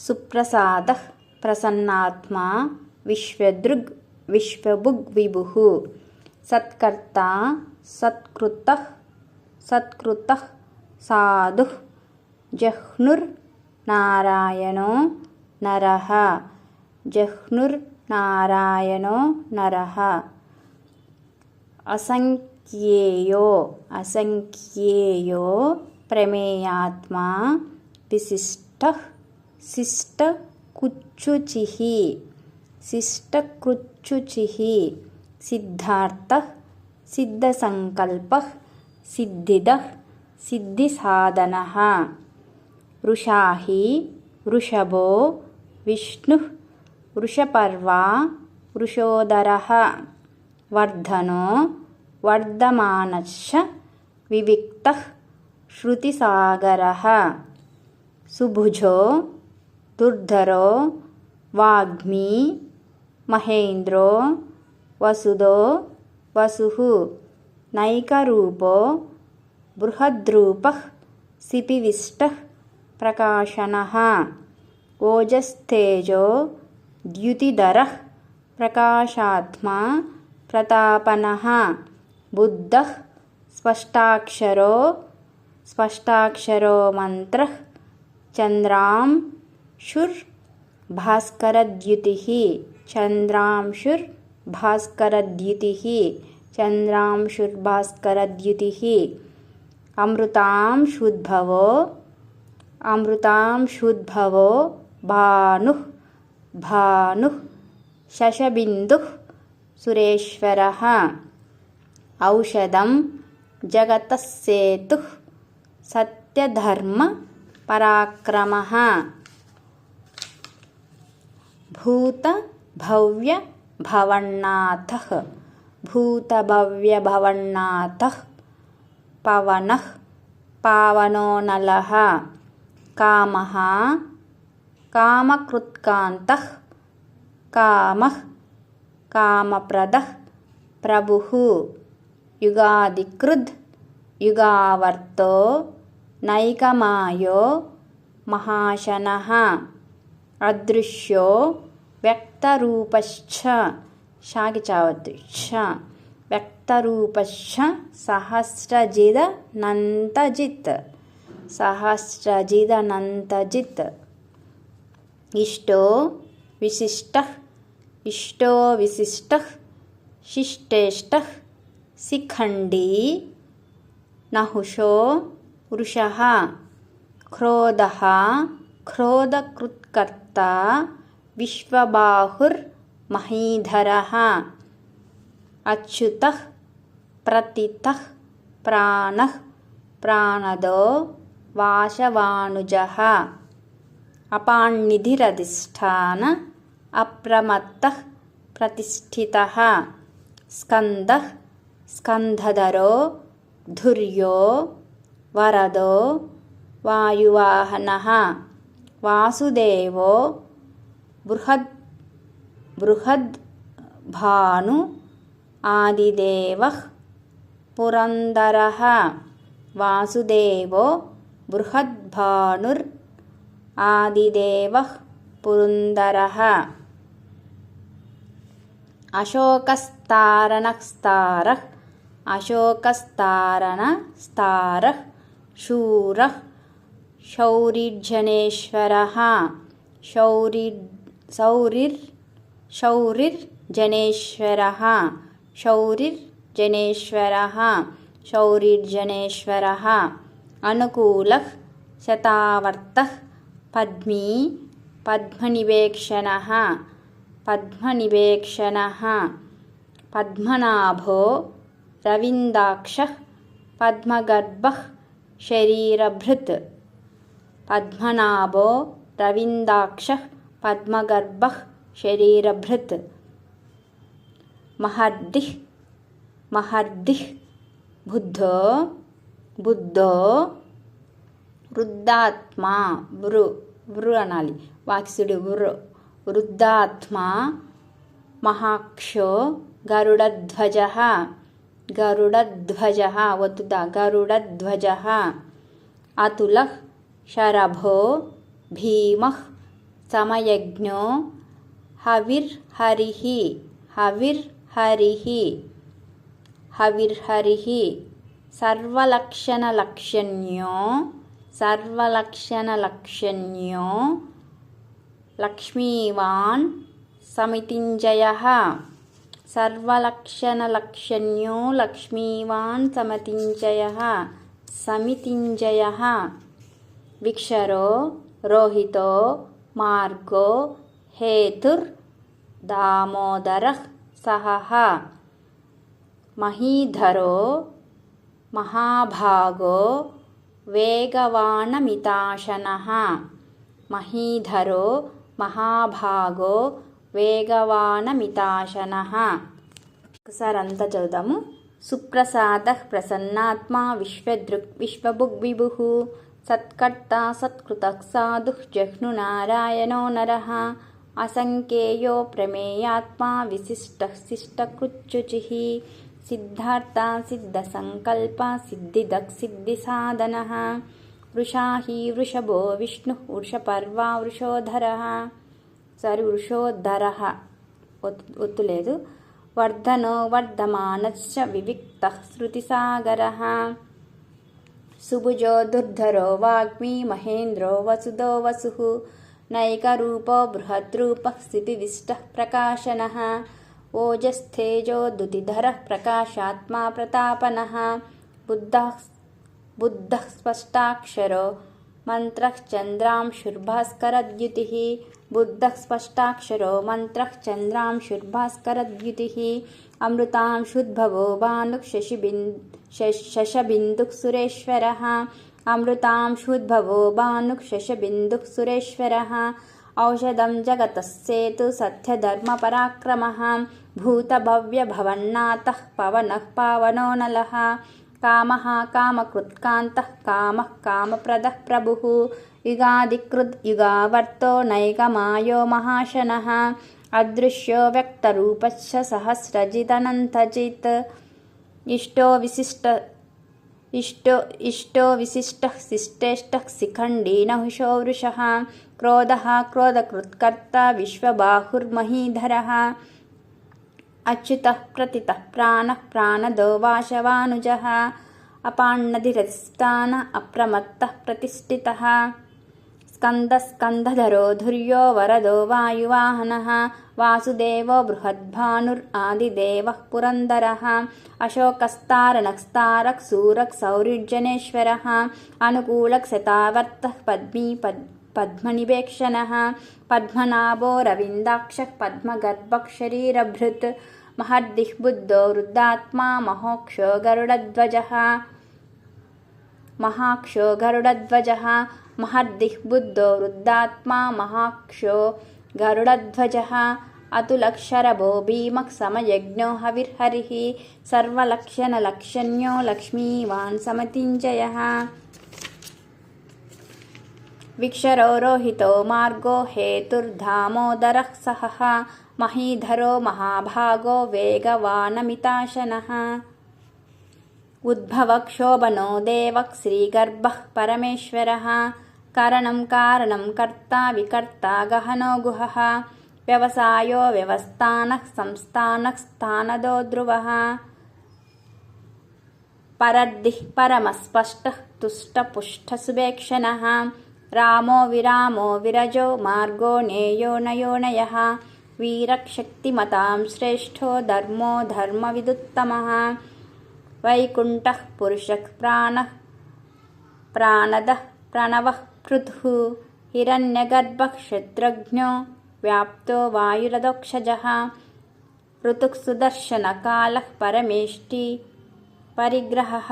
సుప్రసాదః ప్రసన్నాత్మా విశ్వదృగ్ విశ్వభుగ్ విభుః సత్కర్తా సత్కృతః సాధుః జహ్నుర్ నారాయణో నరః అసంఖ్యేయో ప్రమేయాత్మా విశిష్టః శిష్టకృచ్చుచిః సిద్ధార్థః సిద్ధసంకల్పః సిద్ధిదః సిద్ధిసాధనః వృషాహి వృషభో విష్ణుః వృషపర్వా వృషోదరః వర్ధనో వర్ధమానశ్చ వివిక్తః శృతిసాగరః సుభుజో దుర్ధరో వాగ్మీ మహేంద్రో వసుః నైకరూపో బృహద్రూపః సిపివిష్టః ప్రకాశనః ఓజస్తేజో ద్యుతిధరః ప్రకాశాత్మా ప్రతాపనః బుద్ధః స్పష్టాక్షరో మంత్రః చంద్రాంశుర్భాస్కరద్యుతిః అమృతాంశుద్భవో భానుః శశబిందుః సురేశ్వరః ఔషధం జగతస్సేతుః సత్యధర్మ పరాక్రమః భూతభవ్యభవన్నాథః పవనః పావనో నలః కామః కామకృత్కాంతః కామప్రదః ప్రభుః యుగాదికృద్ యుగావర్తో నైకమాయో మహాశనః అదృశ్యో వ్యక్తరూపశ్చ సహస్రజిదనంతజిత్ ఇష్టో విశిష్టః శిష్టేష్టః శిఖండీ నహుషో వృషః క్రోధకృత్కర్తా విశ్వబాహుర్మహీధరః అచ్యుతః ప్రతితః ప్రాణదో వాశవానుజః అపాన్నిధిరధిష్ఠాన అప్రమత్తః ప్రతిష్ఠితః స్కంధధరో ధుర్యో వరదో వాయువాహనః వాసుదేవో బృహద్భాను ఆదిదేవః పురందరః వాసుదేవో బృహద్భానుర్ ఆదిదేవః పురందరః అశోకస్తారణస్తారః శూరః శౌరిర్జనేశ్వరః శౌరిర్జనేశ్వరः అనుకూలః శతావర్తః పద్మనివేక్షణः పద్మనాభో రవిందాక్షః పద్మగర్భః శరీరభృత్ మహర్దిః బుద్ధో వృద్ధాత్మా అనాలి వాక్సుడి వృద్ధాత్మా మహాక్షో గరుడధ్వజః అతులః శరభో భీమః సమయజ్ఞో హవిర్హరిః హవిర్హరిః హవిర్హరిః సర్వలక్షణలక్షణ్యో సర్వలక్షణలక్షణ్యో లక్ష్మీవాన్ సమితింజయః సర్వలక్షణలక్షణ్యో లక్ష్మీవాన్ సమితింజయః సమితింజయః విక్షరో రోహితో మార్గో హేతుర్ దామోదరః సహః మహీధరో మహాభాగో వేగవానమితాశనః మహీధరో మహాభాగో వేగవానమితాశనః. ఒకసారి అంతా చదువుదాము. సుప్రసాదః ప్రసన్నాత్మా విశ్వదృక్ విశ్వభుగ్విభుః సత్కర్తా సత్కృతః సాధుః జహ్నునారాయణో నరః అసంఖ్యేయో ప్రమేయాత్మా విశిష్టః శిష్టకృచ్యుచిః సిద్ధార్థా సిద్ధసంకల్ప సిద్ధిదక్ సిద్ధిసాధనః వృషాహి వృషభో విష్ణుః వృషపర్వా వృషోధరః వృషోధరః ఒత్తులేదు. వర్ధనో వర్ధమానశ్చ వివిక్తః శృతిసాగరః సుభుజో దుర్ధరో వాగ్మీ మహేంద్రో వసుదో వసుః నైకరూపో బృహద్రూపః స్థితిదిష్టః ప్రకాశనః ఓజస్థేజోద్యుతిధరః ప్రకాశాత్మా ప్రతాపనః బుద్ధః స్పష్టాక్షరో మంత్రః చంద్రాంశుర్భాస్కరద్యుతిః బుద్ధః స్పష్టాక్షరో మంత్రః చంద్రాంశుర్భాస్కరద్యుతిః అమృతాంశుద్భవో భానుః శశబిందుః సురేశ్వరః అమృతాంశుద్భవో భానుః శశబిందుః సురేశ్వరః ఔషధం జగతస్సేతు సత్యధర్మపరాక్రమః భూతభవ్యభవన్నాథః పవనః పావనో నలః కామః కామకృత్కాంతః కామః కామప్రదః ప్రభుః యుగాదికృద్ యుగావర్తో నైకమాయో మహాశనః అదృశ్యో వ్యక్తరూపశ్చ సహస్రజిదనంతజిత్ ఇష్టో విశిష్టః శిష్టేష్టః శిఖండీ నహుషో వృషః క్రోధః క్రోధకృత్కర్త విశ్వబాహుర్మహీధరః అచ్యుతః ప్రతితః ప్రాణః ప్రాణదో వాశవానుజः అపాన్నధిరధిష్ఠాన అప్రమత్తః ప్రతిష్ఠితः స్కందధరో ధుర్యో వరదో వాయువాహనः వాసుదేవో బృహద్భానుర్ ఆదిదేవః పురందరः అశోకస్తారణః శూరః సౌర్యుర్జనేశ్వరः అనుకూలః శతావర్తః పద్మీ పద్మనివేక్షణః పద్మనాభో రవిందాక్షః పద్మగర్భః శరీరభృత్ మహర్దిః బుద్ధో వృద్ధాత్మా మహోక్షో గరుడధ్వజः మహర్దిః బుద్ధో వృద్ధాత్మా మహాక్షో గరుడధ్వజः అతులక్షరభో భీమః సమయజ్ఞో హవిర్హరిః సర్వలక్షణలక్షణ్యో లక్ష్మీవాన్ సమతింజయః విక్షరో రోహితో మార్గో హేతుర్ధామోదరః సహః మహీధరో మహాభాగో వేగవానమితాశనః ఉద్భవక్షోభనో దేవః శ్రీగర్భః పరమేశ్వరः కరణం కారణం కర్తా వికర్తా గహనో గుహః వ్యవసాయో వ్యవస్థానః సంస్థానః స్థానదో ధ్రువః పరద్దిః పరమస్పష్టః తుష్టపుష్టసుభేక్షణः రామో విరామో విరజో మార్గో నేయో నయోనయః వీరశక్తిమతాం శ్రేష్ఠో ధర్మో ధర్మవిదుత్తమః వైకుంఠః పురుషః ప్రాణః ప్రాణదః ప్రణవః పృథుః హిరణ్యగర్భః క్షత్రజ్ఞో వ్యాప్తో వాయురదోక్షజः ఋతుః సుదర్శనకాలః పరమేష్టి పరిగ్రహः